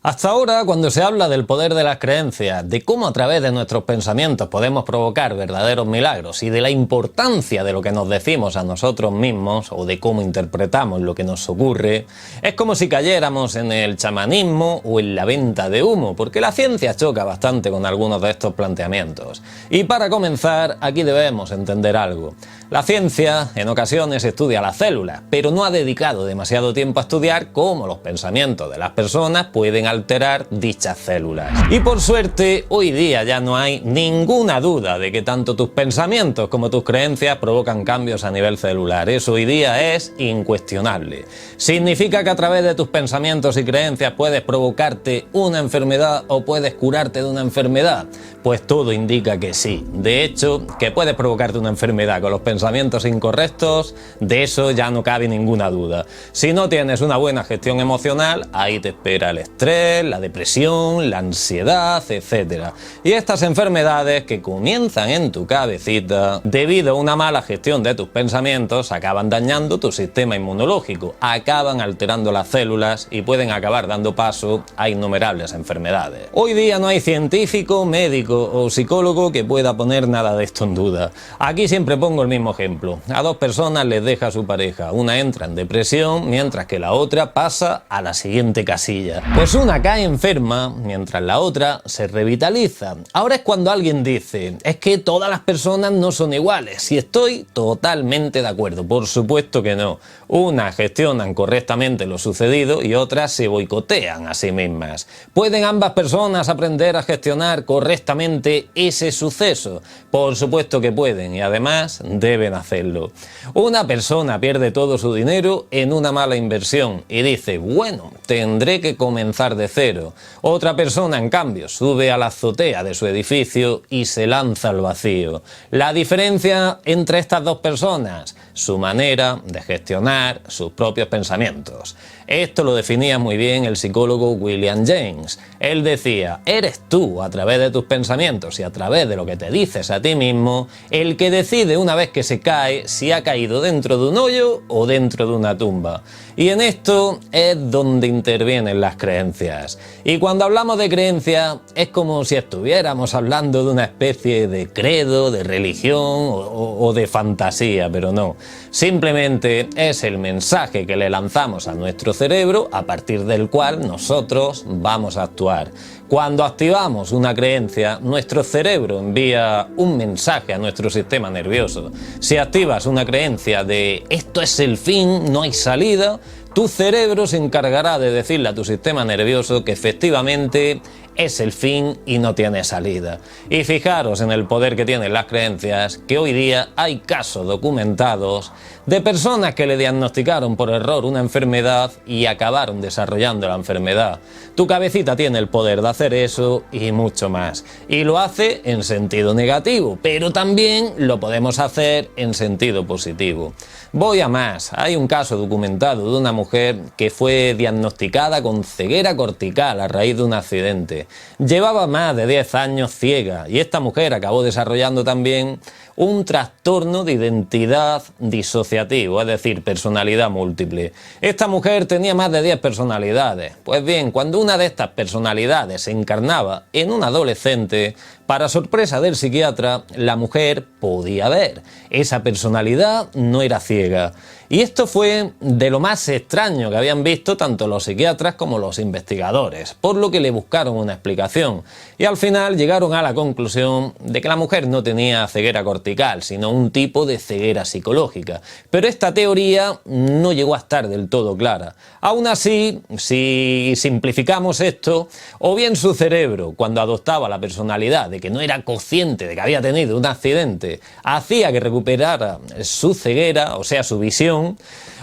Hasta ahora, cuando se habla del poder de las creencias, de cómo a través de nuestros pensamientos podemos provocar verdaderos milagros y de la importancia de lo que nos decimos a nosotros mismos o de cómo interpretamos lo que nos ocurre, es como si cayéramos en el chamanismo o en la venta de humo, porque la ciencia choca bastante con algunos de estos planteamientos. Y para comenzar, aquí debemos entender algo. La ciencia en ocasiones estudia las células, pero no ha dedicado demasiado tiempo a estudiar cómo los pensamientos de las personas pueden alterar dichas células. Y por suerte, hoy día ya no hay ninguna duda de que tanto tus pensamientos como tus creencias provocan cambios a nivel celular. Eso hoy día es incuestionable. ¿Significa que a través de tus pensamientos y creencias puedes provocarte una enfermedad o puedes curarte de una enfermedad? Pues todo indica que sí. De hecho, que puedes provocarte una enfermedad con los pensamientos incorrectos, de eso ya no cabe ninguna duda. Si no tienes una buena gestión emocional, ahí te espera el estrés, la depresión, la ansiedad, etc. Y estas enfermedades que comienzan en tu cabecita, debido a una mala gestión de tus pensamientos, acaban dañando tu sistema inmunológico, acaban alterando las células y pueden acabar dando paso a innumerables enfermedades. Hoy día no hay científico, médico o psicólogo que pueda poner nada de esto en duda. Aquí siempre pongo el mismo ejemplo. A dos personas les deja a su pareja, una entra en depresión mientras que la otra pasa a la siguiente casilla. Pues una cae enferma mientras la otra se revitaliza. Ahora es cuando alguien dice, es que todas las personas no son iguales, y estoy totalmente de acuerdo. Por supuesto que no. Unas gestionan correctamente lo sucedido y otras se boicotean a sí mismas. ¿Pueden ambas personas aprender a gestionar correctamente ese suceso? Por supuesto que pueden, y además deben hacerlo. Una persona pierde todo su dinero en una mala inversión y dice, bueno, tendré que comenzar de cero. Otra persona, en cambio, sube a la azotea de su edificio y se lanza al vacío. La diferencia entre estas dos personas, su manera de gestionar sus propios pensamientos. Esto lo definía muy bien el psicólogo William James. Él decía, eres tú, a través de tus pensamientos y a través de lo que te dices a ti mismo, el que decide una vez que se cae si ha caído dentro de un hoyo o dentro de una tumba. Y en esto es donde intervienen las creencias. Y cuando hablamos de creencia es como si estuviéramos hablando de una especie de credo, de religión o de fantasía, pero no. Simplemente es el mensaje que le lanzamos a nuestro cerebro a partir del cual nosotros vamos a actuar. Cuando activamos una creencia, nuestro cerebro envía un mensaje a nuestro sistema nervioso. Si activas una creencia de esto es el fin, no hay salida, tu cerebro se encargará de decirle a tu sistema nervioso que efectivamente es el fin y no tiene salida. Y fijaros en el poder que tienen las creencias, que hoy día hay casos documentados de personas que le diagnosticaron por error una enfermedad y acabaron desarrollando la enfermedad. Tu cabecita tiene el poder de hacer eso y mucho más. Y lo hace en sentido negativo, pero también lo podemos hacer en sentido positivo. Voy a más. Hay un caso documentado de una mujer que fue diagnosticada con ceguera cortical a raíz de un accidente. Llevaba más de 10 años ciega y esta mujer acabó desarrollando también un trastorno de identidad disociativo, es decir, personalidad múltiple. Esta mujer tenía más de 10 personalidades. Pues bien, cuando una de estas personalidades se encarnaba en un adolescente, para sorpresa del psiquiatra, la mujer podía ver. Esa personalidad no era ciega. Y esto fue de lo más extraño que habían visto tanto los psiquiatras como los investigadores, por lo que le buscaron una explicación. Y al final llegaron a la conclusión de que la mujer no tenía ceguera cortical, sino un tipo de ceguera psicológica. Pero esta teoría no llegó a estar del todo clara. Aún así, si simplificamos esto, o bien su cerebro, cuando adoptaba la personalidad de que no era consciente de que había tenido un accidente, hacía que recuperara su ceguera, o sea, su visión,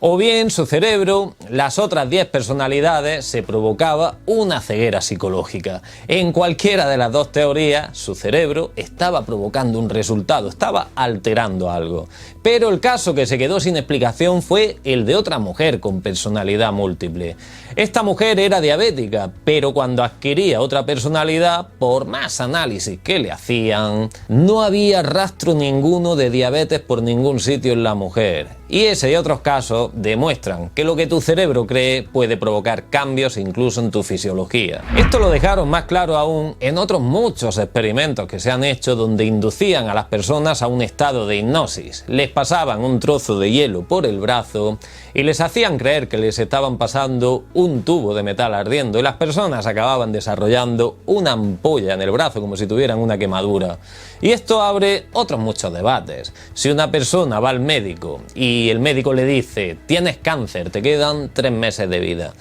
o bien su cerebro, las otras 10 personalidades, se provocaba una ceguera psicológica. En cualquiera de las dos teorías, su cerebro estaba provocando un resultado, estaba alterando algo. Pero el caso que se quedó sin explicación fue el de otra mujer con personalidad múltiple. Esta mujer era diabética, pero cuando adquiría otra personalidad, por más análisis que le hacían, no había rastro ninguno de diabetes por ningún sitio en la mujer. Y ese y otros casos demuestran que lo que tu cerebro cree puede provocar cambios incluso en tu fisiología. Esto lo dejaron más claro aún en otros muchos experimentos que se han hecho donde inducían a las personas a un estado de hipnosis. Les pasaban un trozo de hielo por el brazo y les hacían creer que les estaban pasando un tubo de metal ardiendo y las personas acababan desarrollando una ampolla en el brazo como si tuvieran una quemadura. Y esto abre otros muchos debates. Si una persona va al médico y el médico le dice tienes cáncer, te quedan 3 meses de vida.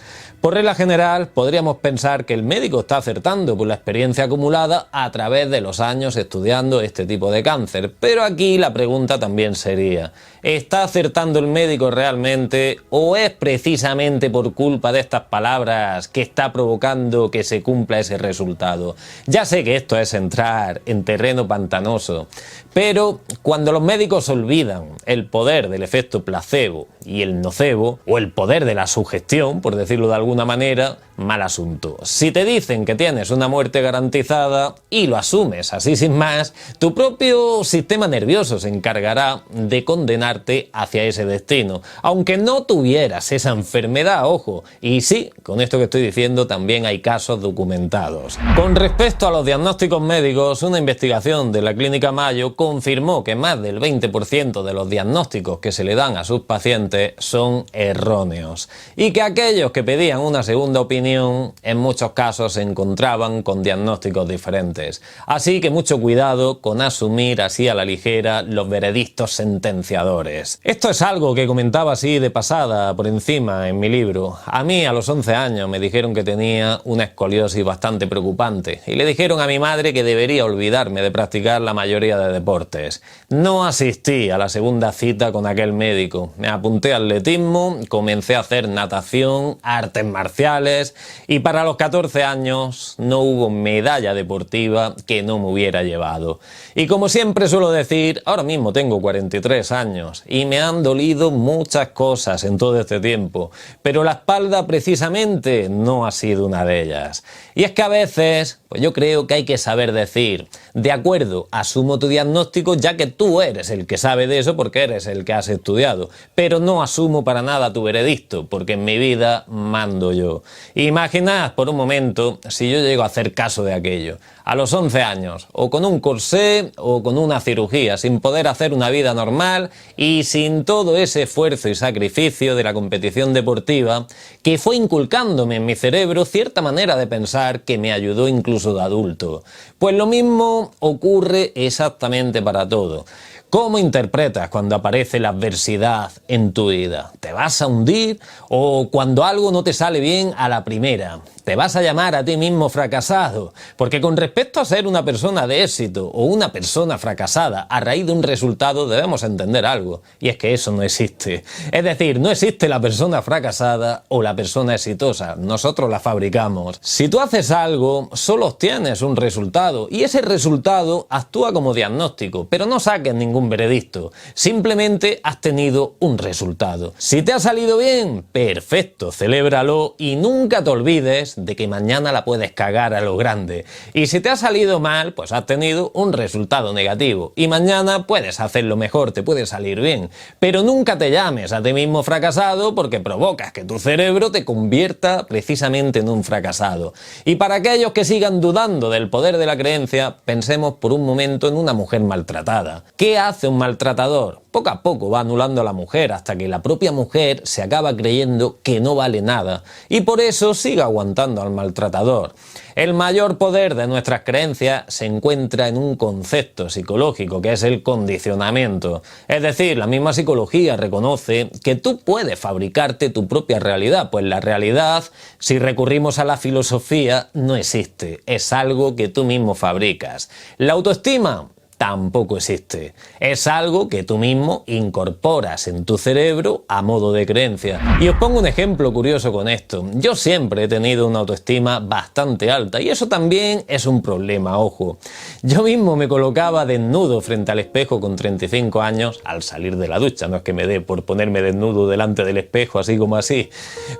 Por regla general, podríamos pensar que el médico está acertando por la experiencia acumulada a través de los años estudiando este tipo de cáncer. Pero aquí la pregunta también sería, ¿está acertando el médico realmente o es precisamente por culpa de estas palabras que está provocando que se cumpla ese resultado? Ya sé que esto es entrar en terreno pantanoso, pero cuando los médicos olvidan el poder del efecto placebo y el nocebo, o el poder de la sugestión, por decirlo de alguna manera, mal asunto. Si te dicen que tienes una muerte garantizada y lo asumes así sin más, tu propio sistema nervioso se encargará de condenarte hacia ese destino, aunque no tuvieras esa enfermedad, ojo. Y sí, con esto que estoy diciendo también hay casos documentados. Con respecto a los diagnósticos médicos, una investigación de la Clínica Mayo confirmó que más del 20% de los diagnósticos que se le dan a sus pacientes son erróneos y que aquellos que pedían una segunda opinión en muchos casos se encontraban con diagnósticos diferentes. Así que mucho cuidado con asumir así a la ligera los veredictos sentenciadores. Esto es algo que comentaba así de pasada por encima en mi libro. A mí a los 11 años me dijeron que tenía una escoliosis bastante preocupante y le dijeron a mi madre que debería olvidarme de practicar la mayoría de deportes. No asistí a la segunda cita con aquel médico. Me apunté a atletismo, comencé a hacer natación, artes marciales y para los 14 años no hubo medalla deportiva que no me hubiera llevado. Y como siempre suelo decir, ahora mismo tengo 43 años y me han dolido muchas cosas en todo este tiempo, pero la espalda precisamente no ha sido una de ellas. Y es que a veces, pues yo creo que hay que saber decir, de acuerdo, asumo tu diagnóstico ya que tú eres el que sabe de eso porque eres el que has estudiado, pero no asumo para nada tu veredicto porque en mi vida mando yo. Imaginad por un momento si yo llego a hacer caso de aquello, a los 11 años, o con un corsé o con una cirugía, sin poder hacer una vida normal y sin todo ese esfuerzo y sacrificio de la competición deportiva que fue inculcándome en mi cerebro cierta manera de pensar que me ayudó incluso de adulto. Pues lo mismo ocurre exactamente para todo. ¿Cómo interpretas cuando aparece la adversidad en tu vida? ¿Te vas a hundir? ¿O cuando algo no te sale bien a la primera? ¿Te vas a llamar a ti mismo fracasado? Porque con respecto a ser una persona de éxito o una persona fracasada a raíz de un resultado debemos entender algo, y es que eso no existe. Es decir, no existe la persona fracasada o la persona exitosa, nosotros la fabricamos. Si tú haces algo, solo obtienes un resultado, y ese resultado actúa como diagnóstico, pero no saques ningún veredicto, simplemente has tenido un resultado. Si te ha salido bien, perfecto, celébralo y nunca te olvides de que mañana la puedes cagar a lo grande. Y si te ha salido mal, pues has tenido un resultado negativo. Y mañana puedes hacerlo mejor, te puede salir bien. Pero nunca te llames a ti mismo fracasado porque provocas que tu cerebro te convierta precisamente en un fracasado. Y para aquellos que sigan dudando del poder de la creencia, pensemos por un momento en una mujer maltratada. ¿Qué hace un maltratador? Poco a poco va anulando a la mujer hasta que la propia mujer se acaba creyendo que no vale nada y por eso sigue aguantando al maltratador. El mayor poder de nuestras creencias se encuentra en un concepto psicológico que es el condicionamiento. Es decir, la misma psicología reconoce que tú puedes fabricarte tu propia realidad, pues la realidad, si recurrimos a la filosofía, no existe, es algo que tú mismo fabricas. La autoestima tampoco existe. Es algo que tú mismo incorporas en tu cerebro a modo de creencia. Y os pongo un ejemplo curioso con esto. Yo siempre he tenido una autoestima bastante alta y eso también es un problema, ojo. Yo mismo me colocaba desnudo frente al espejo con 35 años al salir de la ducha. No es que me dé por ponerme desnudo delante del espejo así como así.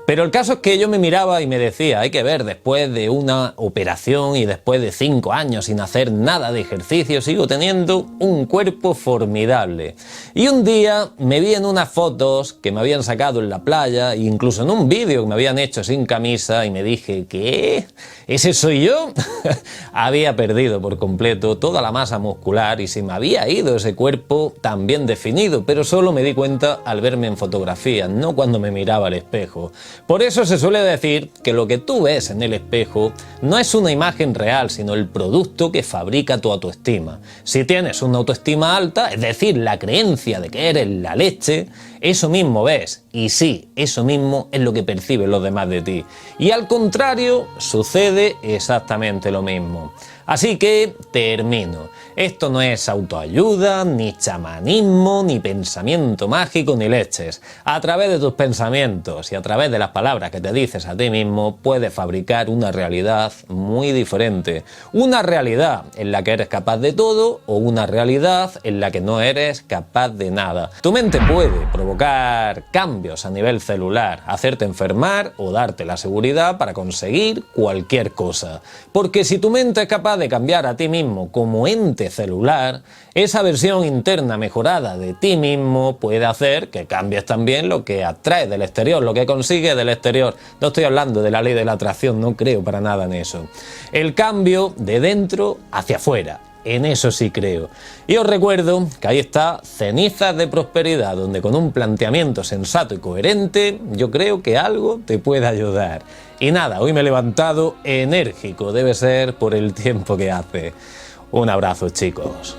Pero el caso es que yo me miraba y me decía, hay que ver, después de una operación y después de 5 años sin hacer nada de ejercicio, sigo teniendo teniendo un cuerpo formidable. Y un día me vi en unas fotos que me habían sacado en la playa, e incluso en un vídeo que me habían hecho sin camisa, y me dije, ¿qué? ¿Ese soy yo? Había perdido por completo toda la masa muscular y se me había ido ese cuerpo tan bien definido, pero solo me di cuenta al verme en fotografías, no cuando me miraba al espejo. Por eso se suele decir que lo que tú ves en el espejo no es una imagen real, sino el producto que fabrica tu autoestima. Si tienes una autoestima alta, es decir, la creencia de que eres la leche, eso mismo ves, y sí, eso mismo es lo que perciben los demás de ti. Y al contrario, sucede exactamente lo mismo. Así que termino. Esto no es autoayuda, ni chamanismo, ni pensamiento mágico, ni leches. A través de tus pensamientos y a través de las palabras que te dices a ti mismo, puedes fabricar una realidad muy diferente. Una realidad en la que eres capaz de todo o una realidad en la que no eres capaz de nada. Tu mente puede provocar cambios a nivel celular, hacerte enfermar o darte la seguridad para conseguir cualquier cosa. Porque si tu mente es capaz de cambiar a ti mismo como ente celular, esa versión interna mejorada de ti mismo puede hacer que cambies también lo que atraes del exterior, lo que consigues del exterior. No estoy hablando de la ley de la atracción, no creo para nada en eso. El cambio de dentro hacia afuera. En eso sí creo. Y os recuerdo que ahí está Cenizas de Prosperidad, donde con un planteamiento sensato y coherente, yo creo que algo te puede ayudar. Y nada, hoy me he levantado enérgico, debe ser por el tiempo que hace. Un abrazo, chicos.